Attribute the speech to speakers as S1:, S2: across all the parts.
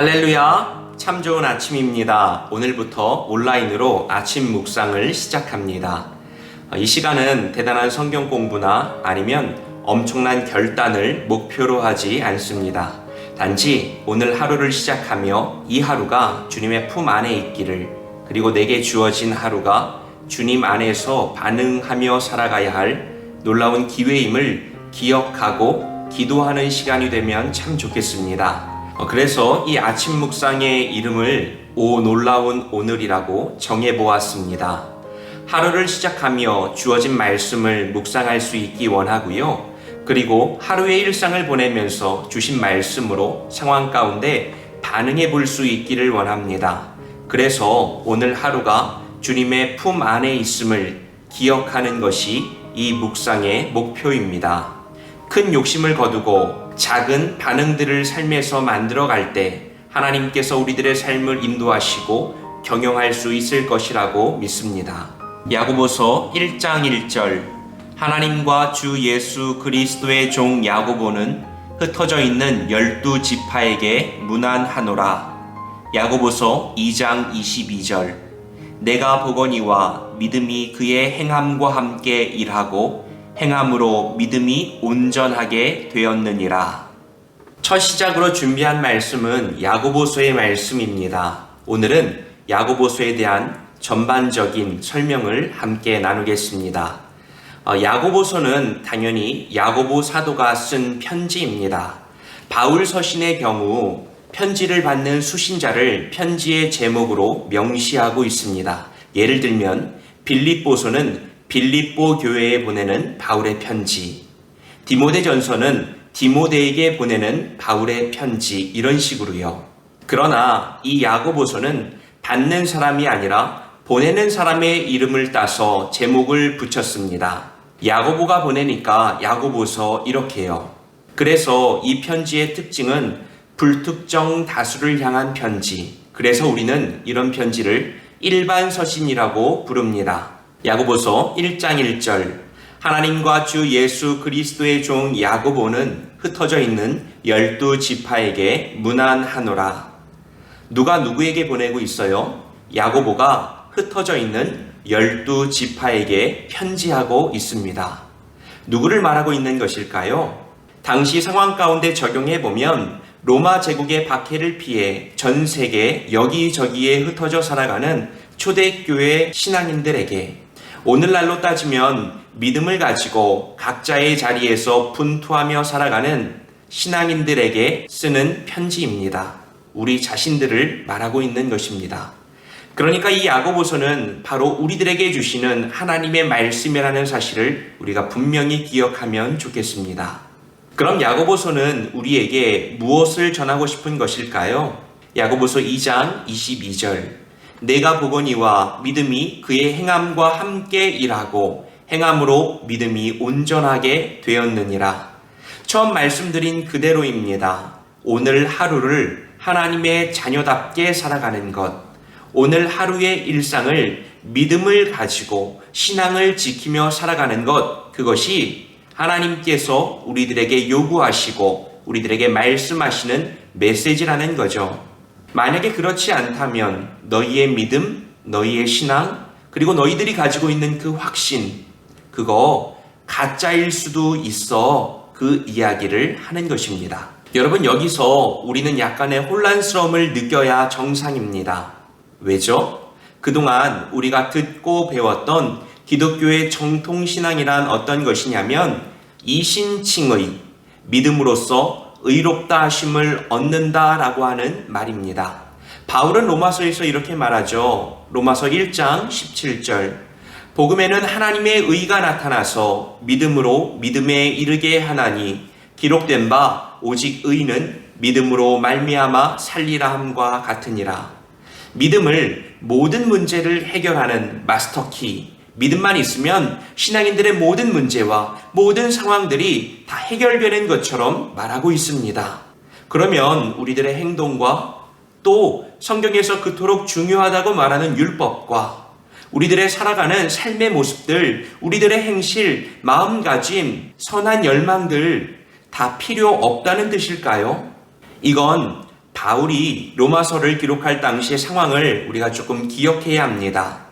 S1: 할렐루야! 참 좋은 아침입니다. 오늘부터 온라인으로 아침 묵상을 시작합니다. 이 시간은 대단한 성경 공부나 아니면 엄청난 결단을 목표로 하지 않습니다. 단지 오늘 하루를 시작하며 이 하루가 주님의 품 안에 있기를, 그리고 내게 주어진 하루가 주님 안에서 반응하며 살아가야 할 놀라운 기회임을 기억하고 기도하는 시간이 되면 참 좋겠습니다. 그래서 이 아침 묵상의 이름을 오 놀라운 오늘이라고 정해보았습니다. 하루를 시작하며 주어진 말씀을 묵상할 수 있기 원하고요. 그리고 하루의 일상을 보내면서 주신 말씀으로 상황 가운데 반응해 볼 수 있기를 원합니다. 그래서 오늘 하루가 주님의 품 안에 있음을 기억하는 것이 이 묵상의 목표입니다. 큰 욕심을 거두고 작은 반응들을 삶에서 만들어갈 때 하나님께서 우리들의 삶을 인도하시고 경영할 수 있을 것이라고 믿습니다. 야고보서 1장 1절, 하나님과 주 예수 그리스도의 종 야고보는 흩어져 있는 12지파에게 문안하노라. 야고보서 2장 22절, 내가 보거니와 믿음이 그의 행함과 함께 일하고 행함으로 믿음이 온전하게 되었느니라. 첫 시작으로 준비한 말씀은 야고보서의 말씀입니다. 오늘은 야고보서에 대한 전반적인 설명을 함께 나누겠습니다. 야고보서는 당연히 야고보 사도가 쓴 편지입니다. 바울 서신의 경우 편지를 받는 수신자를 편지의 제목으로 명시하고 있습니다. 예를 들면 빌립보서는 빌립보 교회에 보내는 바울의 편지, 디모데전서는 디모데에게 보내는 바울의 편지, 이런 식으로요. 그러나 이 야고보서는 받는 사람이 아니라 보내는 사람의 이름을 따서 제목을 붙였습니다. 야고보가 보내니까 야고보서 이렇게요. 그래서 이 편지의 특징은 불특정 다수를 향한 편지, 그래서 우리는 이런 편지를 일반 서신이라고 부릅니다. 야고보서 1장 1절, 하나님과 주 예수 그리스도의 종 야고보는 흩어져 있는 12지파에게 문안하노라. 누가 누구에게 보내고 있어요? 야고보가 흩어져 있는 12지파에게 편지하고 있습니다. 누구를 말하고 있는 것일까요? 당시 상황 가운데 적용해보면 로마 제국의 박해를 피해 전 세계 여기저기에 흩어져 살아가는 초대교회 신앙인들에게, 오늘날로 따지면 믿음을 가지고 각자의 자리에서 분투하며 살아가는 신앙인들에게 쓰는 편지입니다. 우리 자신들을 말하고 있는 것입니다. 그러니까 이 야고보서는 바로 우리들에게 주시는 하나님의 말씀이라는 사실을 우리가 분명히 기억하면 좋겠습니다. 그럼 야고보서는 우리에게 무엇을 전하고 싶은 것일까요? 야고보서 2장 22절, 내가 보거니와 믿음이 그의 행함과 함께 일하고 행함으로 믿음이 온전하게 되었느니라. 처음 말씀드린 그대로입니다. 오늘 하루를 하나님의 자녀답게 살아가는 것, 오늘 하루의 일상을 믿음을 가지고 신앙을 지키며 살아가는 것, 그것이 하나님께서 우리들에게 요구하시고 우리들에게 말씀하시는 메시지라는 거죠. 만약에 그렇지 않다면 너희의 믿음, 너희의 신앙, 그리고 너희들이 가지고 있는 그 확신, 그거 가짜일 수도 있어, 그 이야기를 하는 것입니다. 여러분, 여기서 우리는 약간의 혼란스러움을 느껴야 정상입니다. 왜죠? 그동안 우리가 듣고 배웠던 기독교의 정통신앙이란 어떤 것이냐면 이신칭의, 믿음으로써 의롭다 하심을 얻는다라고 하는 말입니다. 바울은 로마서에서 이렇게 말하죠. 로마서 1장 17절, 복음에는 하나님의 의가 나타나서 믿음으로 믿음에 이르게 하나니 기록된 바 오직 의는 믿음으로 말미암아 살리라 함과 같으니라. 믿음을 모든 문제를 해결하는 마스터키, 믿음만 있으면 신앙인들의 모든 문제와 모든 상황들이 다 해결되는 것처럼 말하고 있습니다. 그러면 우리들의 행동과 또 성경에서 그토록 중요하다고 말하는 율법과 우리들의 살아가는 삶의 모습들, 우리들의 행실, 마음가짐, 선한 열망들 다 필요 없다는 뜻일까요? 이건 바울이 로마서를 기록할 당시의 상황을 우리가 조금 기억해야 합니다.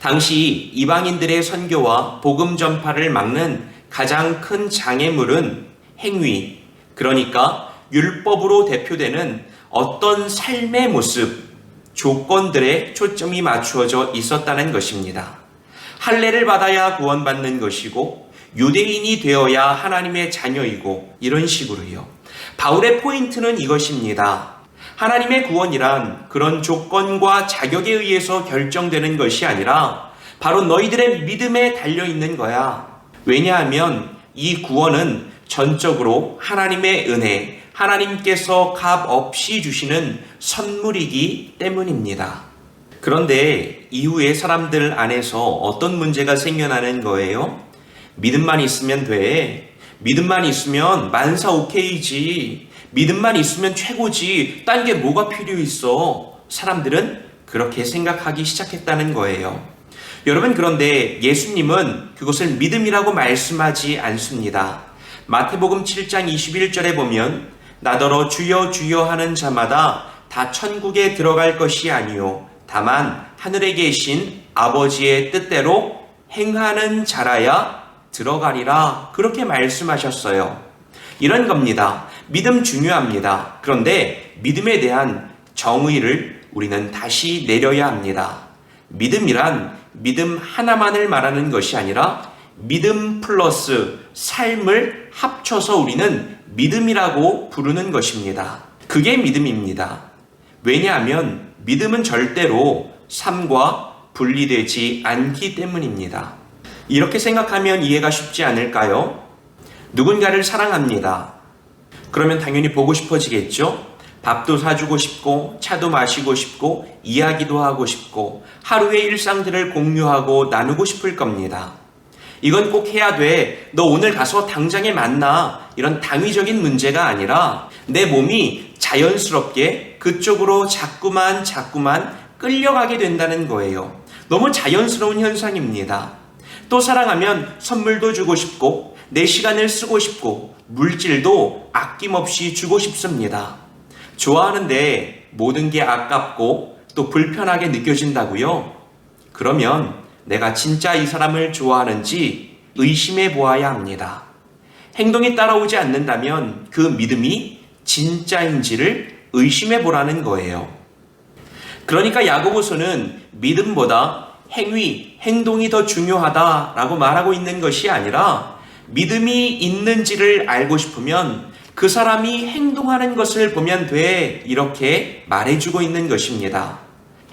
S1: 당시 이방인들의 선교와 복음 전파를 막는 가장 큰 장애물은 행위, 그러니까 율법으로 대표되는 어떤 삶의 모습, 조건들에 초점이 맞추어져 있었다는 것입니다. 할례를 받아야 구원받는 것이고 유대인이 되어야 하나님의 자녀이고 이런 식으로요. 바울의 포인트는 이것입니다. 하나님의 구원이란 그런 조건과 자격에 의해서 결정되는 것이 아니라 바로 너희들의 믿음에 달려있는 거야. 왜냐하면 이 구원은 전적으로 하나님의 은혜, 하나님께서 값 없이 주시는 선물이기 때문입니다. 그런데 이후에 사람들 안에서 어떤 문제가 생겨나는 거예요? 믿음만 있으면 돼. 믿음만 있으면 만사 오케이지. 믿음만 있으면 최고지. 딴 게 뭐가 필요 있어? 사람들은 그렇게 생각하기 시작했다는 거예요. 여러분, 그런데 예수님은 그것을 믿음이라고 말씀하지 않습니다. 마태복음 7장 21절에 보면 나더러 주여 주여 하는 자마다 다 천국에 들어갈 것이 아니요 다만 하늘에 계신 아버지의 뜻대로 행하는 자라야 들어가리라, 그렇게 말씀하셨어요. 이런 겁니다. 믿음 중요합니다. 그런데 믿음에 대한 정의를 우리는 다시 내려야 합니다. 믿음이란 믿음 하나만을 말하는 것이 아니라 믿음 플러스 삶을 합쳐서 우리는 믿음이라고 부르는 것입니다. 그게 믿음입니다. 왜냐하면 믿음은 절대로 삶과 분리되지 않기 때문입니다. 이렇게 생각하면 이해가 쉽지 않을까요? 누군가를 사랑합니다. 그러면 당연히 보고 싶어지겠죠? 밥도 사주고 싶고 차도 마시고 싶고 이야기도 하고 싶고 하루의 일상들을 공유하고 나누고 싶을 겁니다. 이건 꼭 해야 돼. 너 오늘 가서 당장에 만나. 이런 당위적인 문제가 아니라 내 몸이 자연스럽게 그쪽으로 자꾸만 끌려가게 된다는 거예요. 너무 자연스러운 현상입니다. 또 사랑하면 선물도 주고 싶고 내 시간을 쓰고 싶고 물질도 아낌없이 주고 싶습니다. 좋아하는데 모든 게 아깝고 또 불편하게 느껴진다고요? 그러면 내가 진짜 이 사람을 좋아하는지 의심해 보아야 합니다. 행동이 따라오지 않는다면 그 믿음이 진짜인지를 의심해 보라는 거예요. 그러니까 야고보서는 믿음보다 행동이 더 중요하다라고 말하고 있는 것이 아니라 믿음이 있는지를 알고 싶으면 그 사람이 행동하는 것을 보면 돼, 이렇게 말해주고 있는 것입니다.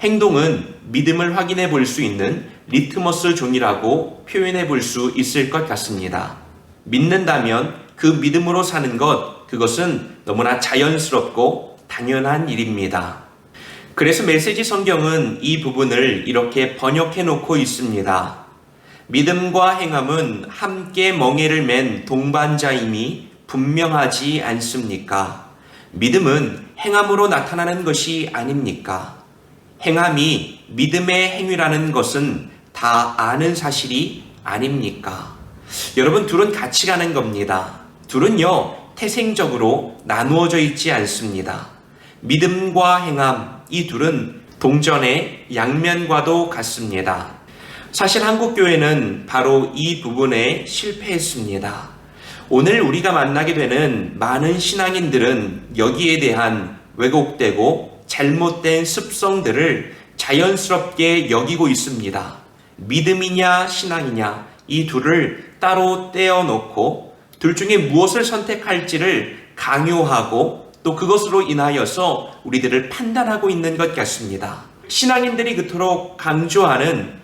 S1: 행동은 믿음을 확인해 볼 수 있는 리트머스 종이라고 표현해 볼 수 있을 것 같습니다. 믿는다면 그 믿음으로 사는 것, 그것은 너무나 자연스럽고 당연한 일입니다. 그래서 메시지 성경은 이 부분을 이렇게 번역해 놓고 있습니다. 믿음과 행함은 함께 멍에를 맨 동반자임이 분명하지 않습니까? 믿음은 행함으로 나타나는 것이 아닙니까? 행함이 믿음의 행위라는 것은 다 아는 사실이 아닙니까? 여러분, 둘은 같이 가는 겁니다. 둘은요, 태생적으로 나누어져 있지 않습니다. 믿음과 행함, 이 둘은 동전의 양면과도 같습니다. 사실 한국교회는 바로 이 부분에 실패했습니다. 오늘 우리가 만나게 되는 많은 신앙인들은 여기에 대한 왜곡되고 잘못된 습성들을 자연스럽게 여기고 있습니다. 믿음이냐 신앙이냐, 이 둘을 따로 떼어놓고 둘 중에 무엇을 선택할지를 강요하고 또 그것으로 인하여서 우리들을 판단하고 있는 것 같습니다. 신앙인들이 그토록 강조하는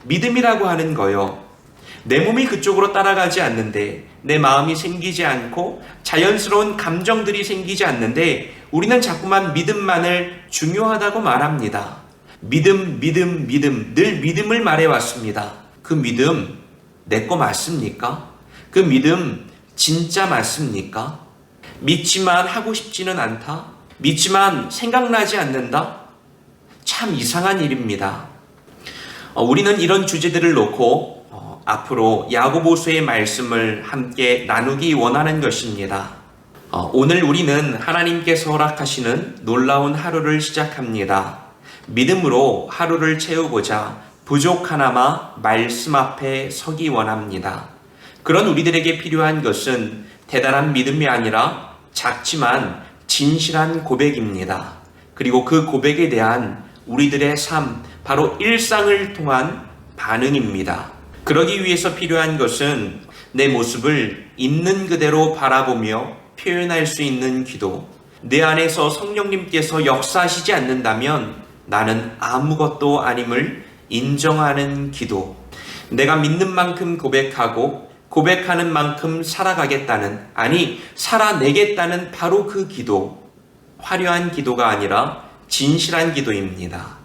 S1: 믿음이라고 하는 거요. 내 몸이 그쪽으로 따라가지 않는데, 내 마음이 생기지 않고 자연스러운 감정들이 생기지 않는데 우리는 자꾸만 믿음만을 중요하다고 말합니다. 믿음, 늘 믿음을 말해왔습니다. 그 믿음 내 거 맞습니까? 그 믿음 진짜 맞습니까? 믿지만 하고 싶지는 않다? 믿지만 생각나지 않는다? 참 이상한 일입니다. 우리는 이런 주제들을 놓고 앞으로 야고보서의 말씀을 함께 나누기 원하는 것입니다. 오늘 우리는 하나님께서 허락하시는 놀라운 하루를 시작합니다. 믿음으로 하루를 채우고자 부족하나마 말씀 앞에 서기 원합니다. 그런 우리들에게 필요한 것은 대단한 믿음이 아니라 작지만 진실한 고백입니다. 그리고 그 고백에 대한 우리들의 삶, 바로 일상을 통한 반응입니다. 그러기 위해서 필요한 것은 내 모습을 있는 그대로 바라보며 표현할 수 있는 기도. 내 안에서 성령님께서 역사하시지 않는다면 나는 아무것도 아님을 인정하는 기도. 내가 믿는 만큼 고백하고 고백하는 만큼 살아가겠다는, 아니 살아내겠다는 바로 그 기도. 화려한 기도가 아니라 진실한 기도입니다.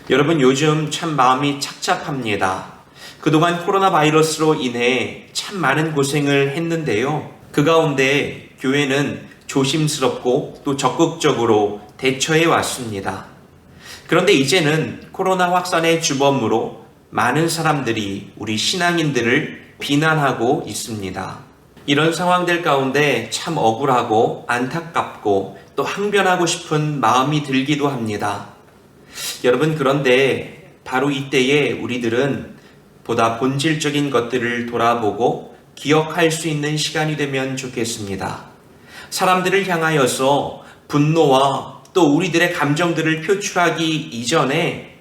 S1: 여러분, 요즘 참 마음이 착잡합니다. 그동안 코로나 바이러스로 인해 참 많은 고생을 했는데요. 그 가운데 교회는 조심스럽고 또 적극적으로 대처해 왔습니다. 그런데 이제는 코로나 확산의 주범으로 많은 사람들이 우리 신앙인들을 비난하고 있습니다. 이런 상황들 가운데 참 억울하고 안타깝고 또 항변하고 싶은 마음이 들기도 합니다. 여러분, 그런데 바로 이때에 우리들은 보다 본질적인 것들을 돌아보고 기억할 수 있는 시간이 되면 좋겠습니다. 사람들을 향하여서 분노와 또 우리들의 감정들을 표출하기 이전에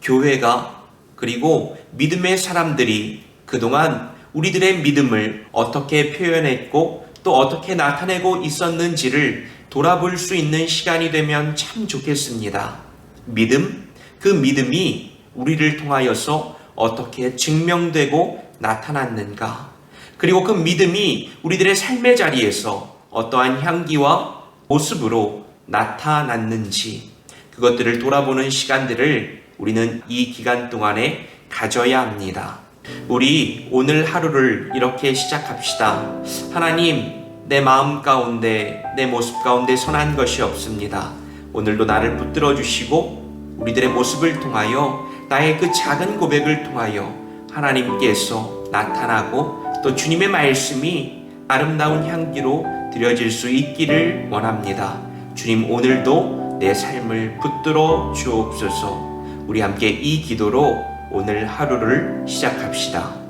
S1: 교회가, 그리고 믿음의 사람들이 그동안 우리들의 믿음을 어떻게 표현했고 또 어떻게 나타내고 있었는지를 돌아볼 수 있는 시간이 되면 참 좋겠습니다. 믿음, 그 믿음이 우리를 통하여서 어떻게 증명되고 나타났는가, 그리고 그 믿음이 우리들의 삶의 자리에서 어떠한 향기와 모습으로 나타났는지, 그것들을 돌아보는 시간들을 우리는 이 기간 동안에 가져야 합니다. 우리 오늘 하루를 이렇게 시작합시다. 하나님, 내 마음 가운데, 내 모습 가운데 선한 것이 없습니다. 오늘도 나를 붙들어 주시고 우리들의 모습을 통하여, 나의 그 작은 고백을 통하여 하나님께서 나타나고 또 주님의 말씀이 아름다운 향기로 드려질 수 있기를 원합니다. 주님, 오늘도 내 삶을 붙들어 주옵소서. 우리 함께 이 기도로 오늘 하루를 시작합시다.